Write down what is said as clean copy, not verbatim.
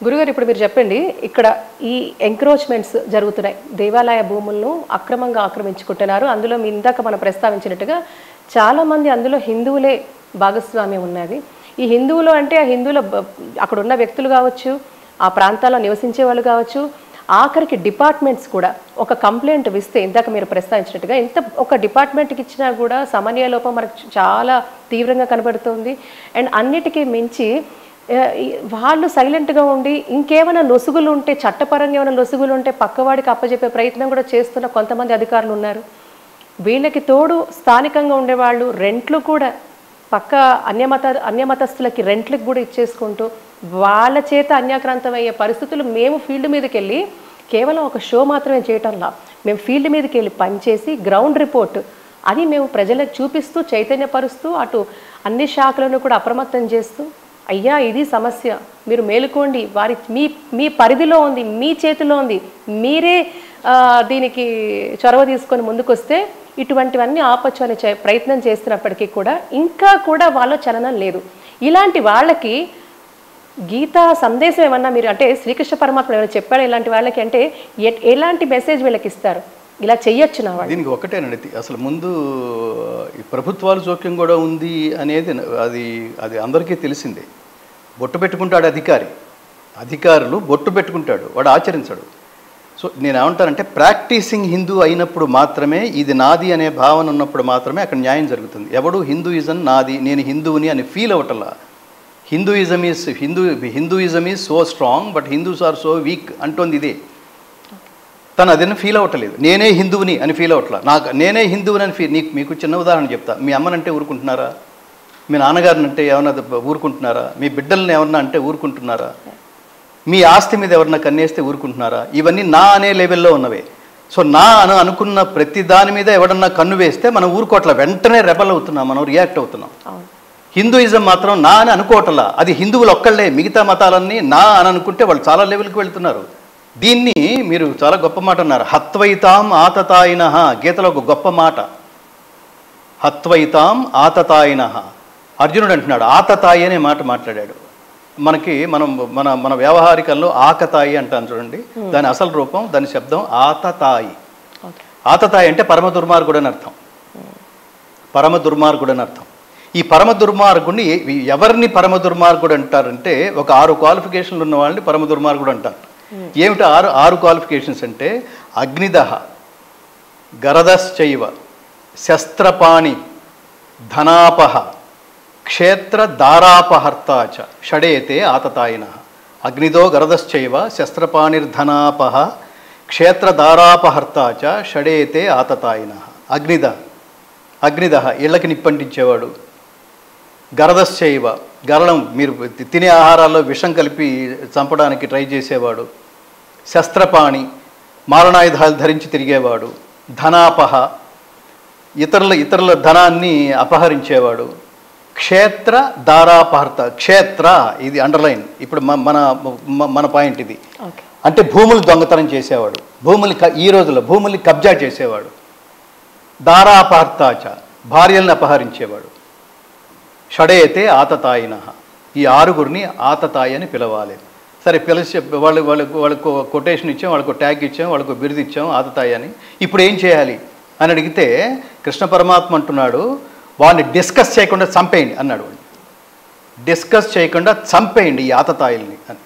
గురుగారు ఇప్పుడు మీరు చెప్పండి ఇక్కడ ఈ ఎంక్రోచ్మెంట్స్ జరుగుతున్నాయి దేవాలయ భూములను అక్రమంగా ఆక్రమించుకుంటున్నారు అందులో మీ ఇందాక మనం ప్రస్తావించినట్టుగా చాలా మంది అందులో హిందువులే భాగస్వామ్యం ఉన్నది ఈ హిందువులు అంటే ఆ హిందువుల అక్కడ ఉన్న వ్యక్తులు కావచ్చు ఆ ప్రాంతాల్లో నివసించే వాళ్ళు కావచ్చు ఆఖరికి డిపార్ట్మెంట్స్ కూడా ఒక కంప్లైంట్ ఇస్తే ఇందాక మీరు ప్రస్తావించినట్టుగా ఎంత ఒక డిపార్ట్మెంట్కి ఇచ్చినా కూడా సమన్వయ లోపం మనకు చాలా తీవ్రంగా కనబడుతుంది అండ్ అన్నిటికీ మించి వాళ్ళు సైలెంట్గా ఉండి ఇంకేమైనా లొసుగులు ఉంటే చట్టపరంగా ఏమైనా లొసుగులు ఉంటే పక్కవాడికి అప్పచెప్పే ప్రయత్నం కూడా చేస్తున్న కొంతమంది అధికారులు ఉన్నారు వీళ్ళకి తోడు స్థానికంగా ఉండేవాళ్ళు రెంట్లు కూడా పక్క అన్యమతస్థులకి రెంట్లకు కూడా ఇచ్చేసుకుంటూ వాళ్ళ చేత అన్యాక్రాంతం అయ్యే పరిస్థితులు మేము ఫీల్డ్ మీదకి వెళ్ళి కేవలం ఒక షో మాత్రమే చేయటంలా మేము ఫీల్డ్ మీదకి వెళ్ళి పనిచేసి గ్రౌండ్ రిపోర్ట్ అది మేము ప్రజలకు చూపిస్తూ చైతన్యపరుస్తూ అటు అన్ని శాఖలను కూడా అప్రమత్తం చేస్తూ అయ్యా ఇది సమస్య మీరు మేలుకోండి వారి మీ పరిధిలో ఉంది మీ చేతిలో ఉంది మీరే దీనికి చొరవ తీసుకొని ముందుకొస్తే ఇటువంటివన్నీ ఆపచ్చు అనే ప్రయత్నం చేస్తున్నప్పటికీ కూడా ఇంకా కూడా వాళ్ళ చలనం లేదు ఇలాంటి వాళ్ళకి గీతా సందేశం ఏమన్నా మీరు అంటే శ్రీకృష్ణ పరమాత్మ ఏమైనా చెప్పాడు ఇలాంటి వాళ్ళకి అంటే ఎలాంటి మెసేజ్ వీళ్ళకి ఇస్తారు ఇలా చెయ్యొచ్చు నా వాళ్ళు దీనికి ఒకటేనండి అసలు ముందు ఈ ప్రభుత్వాల జోక్యం కూడా ఉంది అనేది అది అందరికీ తెలిసిందే బొట్టు పెట్టుకుంటాడు అధికారులు బొట్టు పెట్టుకుంటాడు వాడు ఆచరించాడు సో నేను ఏమంటానంటే ప్రాక్టీసింగ్ హిందూ అయినప్పుడు మాత్రమే ఇది నాది అనే భావన ఉన్నప్పుడు మాత్రమే అక్కడ న్యాయం జరుగుతుంది ఎవడు హిందూయిజం నాది నేను హిందువుని అని ఫీల్ అవ్వటంలా Hinduism is so strong but Hindus are so weak అంటోంది ఇదే తను అదేనా ఫీల్ అవ్వట్లేదు నేనే హిందువుని అని ఫీల్ అవ్వట్లా నేనే హిందువుని అని మీకు చిన్న ఉదాహరణ చెప్తా మీ అమ్మనంటే ఊరుకుంటున్నారా మీ నాన్నగారిని అంటే ఏమన్నా ఊరుకుంటున్నారా మీ బిడ్డల్ని ఎవరన్నా అంటే ఊరుకుంటున్నారా మీ ఆస్తి మీద ఎవరన్నా కన్నేస్తే ఊరుకుంటున్నారా ఇవన్నీ నా అనే లెవెల్లో ఉన్నవే సో నా అనుకున్న ప్రతి దాని మీద ఎవడన్నా కన్ను వేస్తే మనం ఊరుకోవట్లా వెంటనే రెబల్ అవుతున్నాం మనం రియాక్ట్ అవుతున్నాం హిందూయిజం మాత్రం నా అని అనుకోవట్లా అది హిందువులు ఒక్కళ్ళే మిగతా మతాలన్నీ నా అని అనుకుంటే వాళ్ళు చాలా లెవెల్కి వెళ్తున్నారు దీన్ని మీరు చాలా గొప్ప మాట అన్నారు హత్వైతాం ఆతతాయిన గీతలో ఒక గొప్ప మాట హత్వైతాం ఆతతాయిన అర్జునుడు అంటున్నాడు ఆతతాయి అనే మాట మాట్లాడాడు మనకి మన వ్యవహారికల్లో ఆకతాయి అంటాను చూడండి దాని అసలు రూపం దాని శబ్దం ఆతతాయి అంటే పరమ దుర్మార్గుడు అని అర్థం ఈ పరమ దుర్మార్గుడిని ఎవరిని పరమ దుర్మార్గుడు అంటారంటే ఒక 6 క్వాలిఫికేషన్లు ఉన్న వాళ్ళని పరమ దుర్మార్గుడు అంటారు ఏమిటి 6 క్వాలిఫికేషన్స్ అంటే అగ్నిదహ గరదశ్చైవ శస్త్రపాణి ధనాపహ క్షేత్ర దారాపహర్తాచ షడేతే ఆతతాయిన అగ్నిదో గరదశ్చైవ శస్త్రపాణిర్ధనాపహ క్షేత్ర దారాపహర్తాచ షడేతే ఆతతాయిన అగ్నిదహ ఇళ్ళకి నిప్పంటించేవాడు గరదశ్చైవ గరళం మీరు తినే ఆహారాల్లో విషం కలిపి చంపడానికి ట్రై చేసేవాడు శస్త్రపాణి మారణాయుధాలు ధరించి తిరిగేవాడు ధనాపహ ఇతరుల ధనాన్ని అపహరించేవాడు క్షేత్ర దారాపహర్త క్షేత్ర ఇది అండర్లైన్ ఇప్పుడు మన పాయింట్ ఇది అంటే భూములు దొంగతనం చేసేవాడు ఈ రోజుల్లో భూముల్ని కబ్జా చేసేవాడు దారాపహర్తాచ భార్యల్ని అపహరించేవాడు షడేతే ఆతతాయిన ఈ 6గురిని ఆతతాయి అని పిలవాలి సరే పిలిచి వాళ్ళకు కొటేషన్ ఇచ్చాం వాళ్ళకు ట్యాగ్ ఇచ్చాం వాళ్ళకు బిరుదు ఇచ్చాం ఆతతాయి అని ఇప్పుడు ఏం చేయాలి అని అడిగితే కృష్ణ పరమాత్మ అంటున్నాడు వాడిని డిస్కస్ చేయకుండా చంపేయండి అన్నాడు డిస్కస్ చేయకుండా చంపేయండి ఈ ఆతతాయిల్ని అని